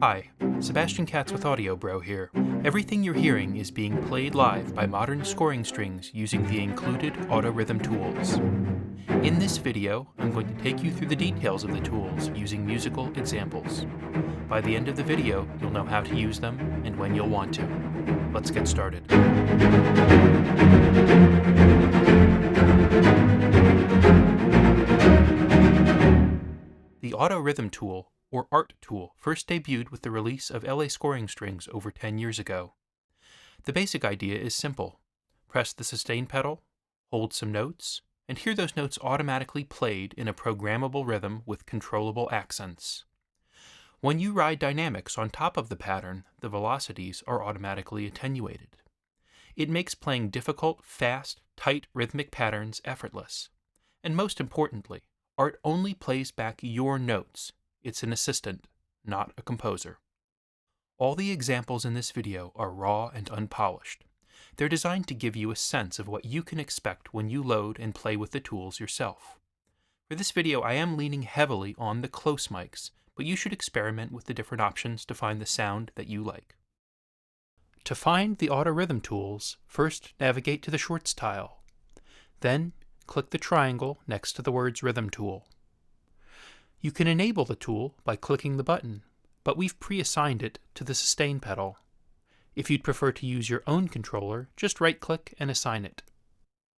Hi, Sebastian Katz with Audio Bro here. Everything you're hearing is being played live by modern scoring strings using the included auto rhythm tools. In this video, I'm going to take you through the details of the tools using musical examples. By the end of the video, you'll know how to use them and when you'll want to. Let's get started. The auto rhythm tool, or ART tool, first debuted with the release of LA scoring strings over 10 years ago. The basic idea is simple. Press the sustain pedal, hold some notes, and hear those notes automatically played in a programmable rhythm with controllable accents. When you ride dynamics on top of the pattern, the velocities are automatically attenuated. It makes playing difficult, fast, tight rhythmic patterns effortless. And most importantly, ART only plays back your notes. It's an assistant, not a composer. All the examples in this video are raw and unpolished. They're designed to give you a sense of what you can expect when you load and play with the tools yourself. For this video, I am leaning heavily on the close mics, but you should experiment with the different options to find the sound that you like. To find the auto rhythm tools, first navigate to the Shorts tile. Then click the triangle next to the words Rhythm Tool. You can enable the tool by clicking the button, but we've pre-assigned it to the sustain pedal. If you'd prefer to use your own controller, just right-click and assign it.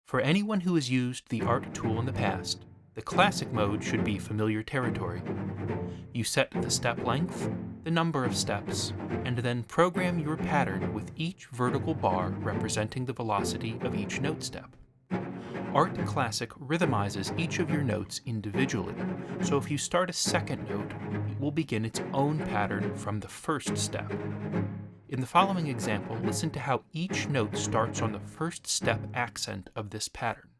For anyone who has used the ART tool in the past, the classic mode should be familiar territory. You set the step length, the number of steps, and then program your pattern with each vertical bar representing the velocity of each note step. ART Classic rhythmizes each of your notes individually, so if you start a second note, it will begin its own pattern from the first step. In the following example, listen to how each note starts on the first step accent of this pattern.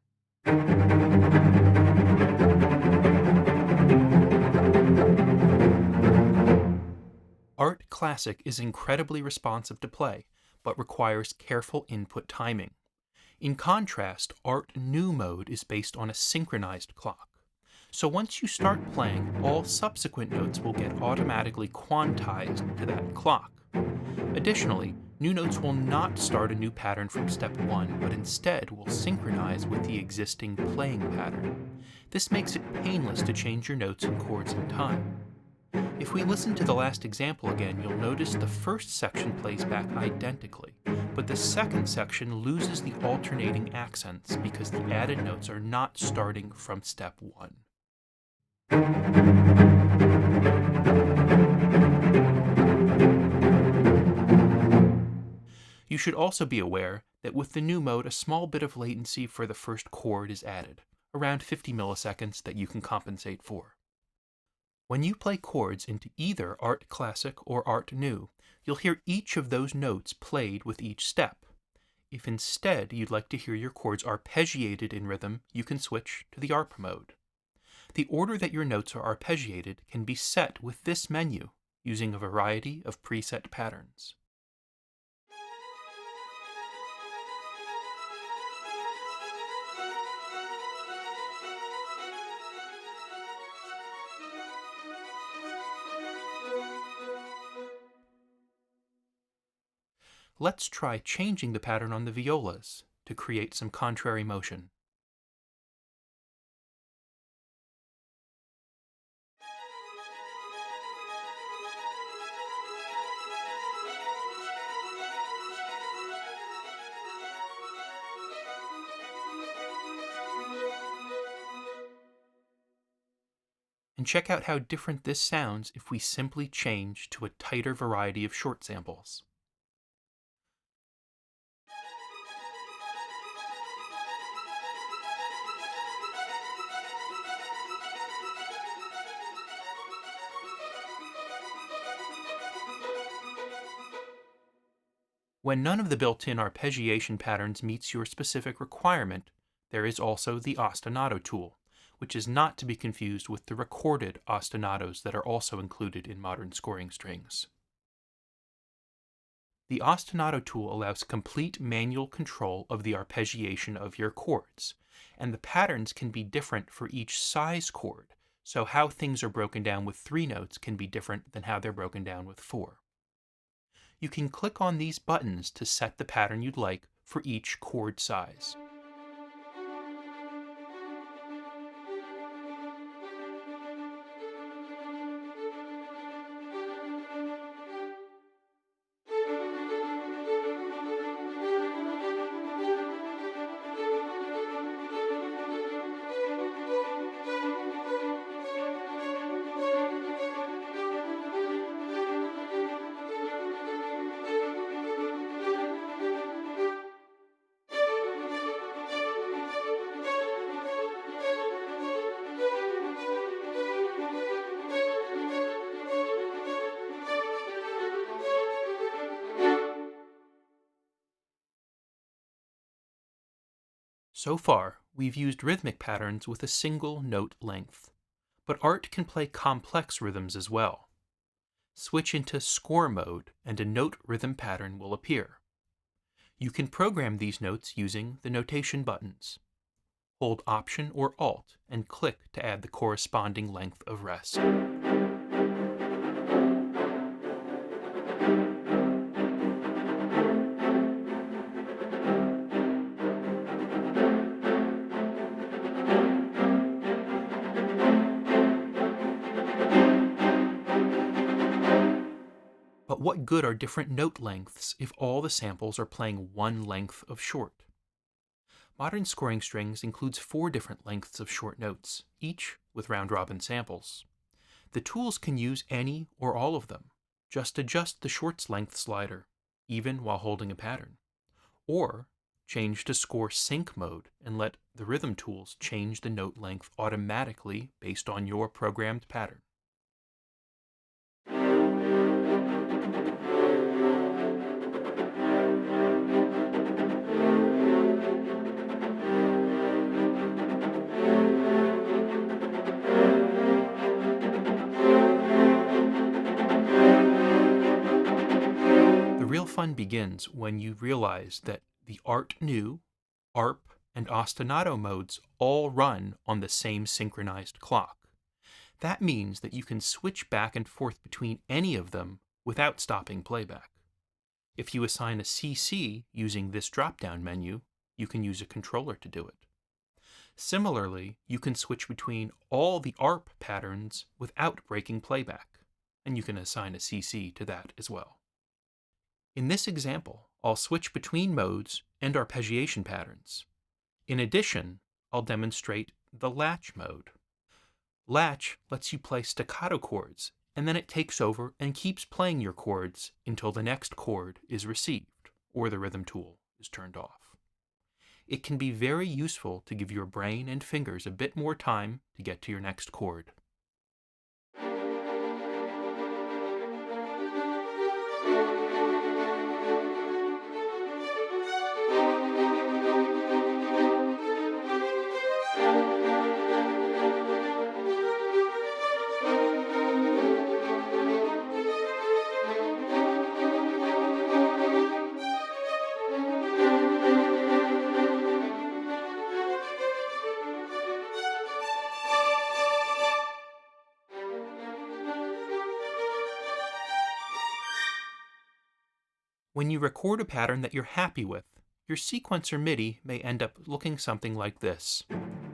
ART Classic is incredibly responsive to play, but requires careful input timing. In contrast, ART New mode is based on a synchronized clock. So once you start playing, all subsequent notes will get automatically quantized to that clock. Additionally, new notes will not start a new pattern from step 1, but instead will synchronize with the existing playing pattern. This makes it painless to change your notes and chords in time. If we listen to the last example again, you'll notice the first section plays back identically, but the second section loses the alternating accents because the added notes are not starting from step 1. You should also be aware that with the new mode, a small bit of latency for the first chord is added, around 50 milliseconds that you can compensate for. When you play chords into either ART Classic or ART New, you'll hear each of those notes played with each step. If instead you'd like to hear your chords arpeggiated in rhythm, you can switch to the ARP mode. The order that your notes are arpeggiated can be set with this menu using a variety of preset patterns. Let's try changing the pattern on the violas to create some contrary motion. And check out how different this sounds if we simply change to a tighter variety of short samples. When none of the built-in arpeggiation patterns meets your specific requirement, there is also the Ostinato tool, which is not to be confused with the recorded ostinatos that are also included in modern scoring strings. The Ostinato tool allows complete manual control of the arpeggiation of your chords, and the patterns can be different for each size chord, so how things are broken down with 3 notes can be different than how they're broken down with 4. You can click on these buttons to set the pattern you'd like for each chord size. So far, we've used rhythmic patterns with a single note length, but art can play complex rhythms as well. Switch into score mode and a note rhythm pattern will appear. You can program these notes using the notation buttons. Hold Option or Alt and click to add the corresponding length of rest. But what good are different note lengths if all the samples are playing one length of short? Modern scoring strings includes 4 different lengths of short notes, each with round-robin samples. The tools can use any or all of them. Just adjust the short's length slider, even while holding a pattern. Or change to score sync mode and let the rhythm tools change the note length automatically based on your programmed pattern. The real fun begins when you realize that the Art New, Arp, and Ostinato modes all run on the same synchronized clock. That means that you can switch back and forth between any of them without stopping playback. If you assign a CC using this drop-down menu, you can use a controller to do it. Similarly, you can switch between all the ARP patterns without breaking playback, and you can assign a CC to that as well. In this example, I'll switch between modes and arpeggiation patterns. In addition, I'll demonstrate the latch mode. Latch lets you play staccato chords, and then it takes over and keeps playing your chords until the next chord is received, or the rhythm tool is turned off. It can be very useful to give your brain and fingers a bit more time to get to your next chord. When you record a pattern that you're happy with, your sequencer MIDI may end up looking something like this.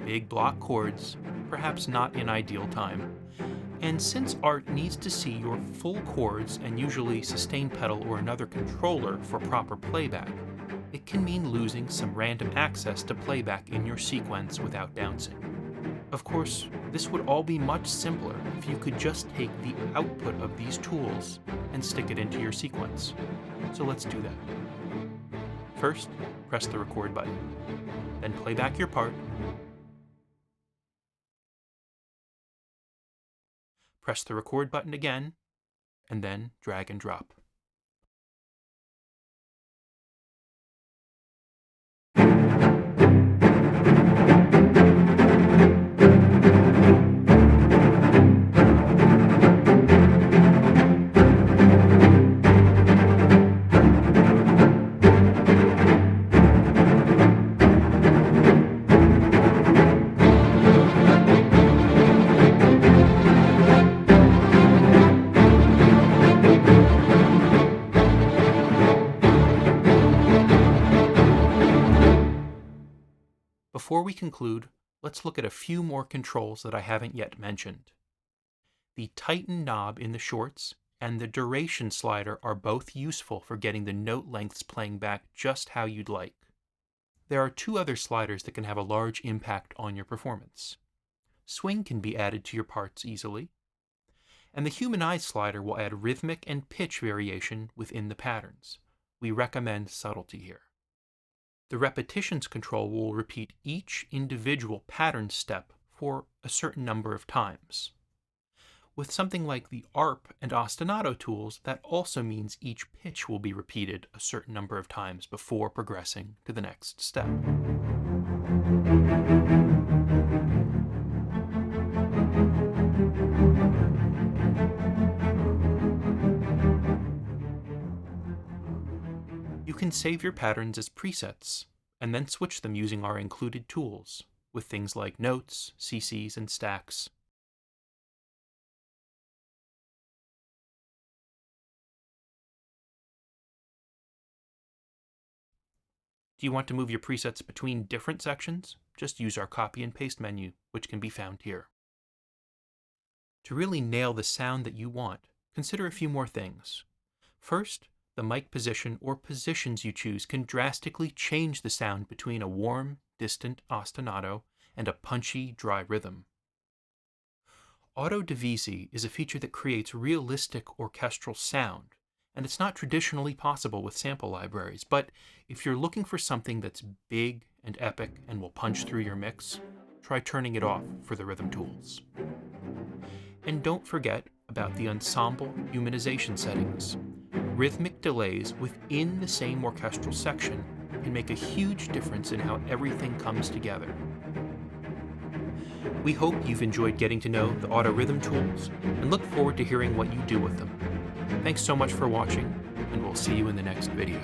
Big block chords, perhaps not in ideal time. And since art needs to see your full chords and usually sustain pedal or another controller for proper playback, it can mean losing some random access to playback in your sequence without downsync. Of course, this would all be much simpler if you could just take the output of these tools and stick it into your sequence. So let's do that. First, press the record button. Then play back your part. Press the record button again, and then drag and drop. before we conclude, let's look at a few more controls that I haven't yet mentioned. The tighten knob in the shorts and the duration slider are both useful for getting the note lengths playing back just how you'd like. There are two other sliders that can have a large impact on your performance. Swing can be added to your parts easily, and the human eye slider will add rhythmic and pitch variation within the patterns. We recommend subtlety here. The repetitions control will repeat each individual pattern step for a certain number of times. With something like the Arp and Ostinato tools, that also means each pitch will be repeated a certain number of times before progressing to the next step. You can save your patterns as presets, and then switch them using our included tools, with things like notes, CCs, and stacks. Do you want to move your presets between different sections? Just use our copy and paste menu, which can be found here. To really nail the sound that you want, consider a few more things. First, the mic position or positions you choose can drastically change the sound between a warm, distant ostinato and a punchy, dry rhythm. Auto divisi is a feature that creates realistic orchestral sound, and it's not traditionally possible with sample libraries, but if you're looking for something that's big and epic and will punch through your mix, try turning it off for the rhythm tools. And don't forget about the ensemble humanization settings. Rhythmic delays within the same orchestral section can make a huge difference in how everything comes together. We hope you've enjoyed getting to know the auto rhythm tools and look forward to hearing what you do with them. Thanks so much for watching, and we'll see you in the next video.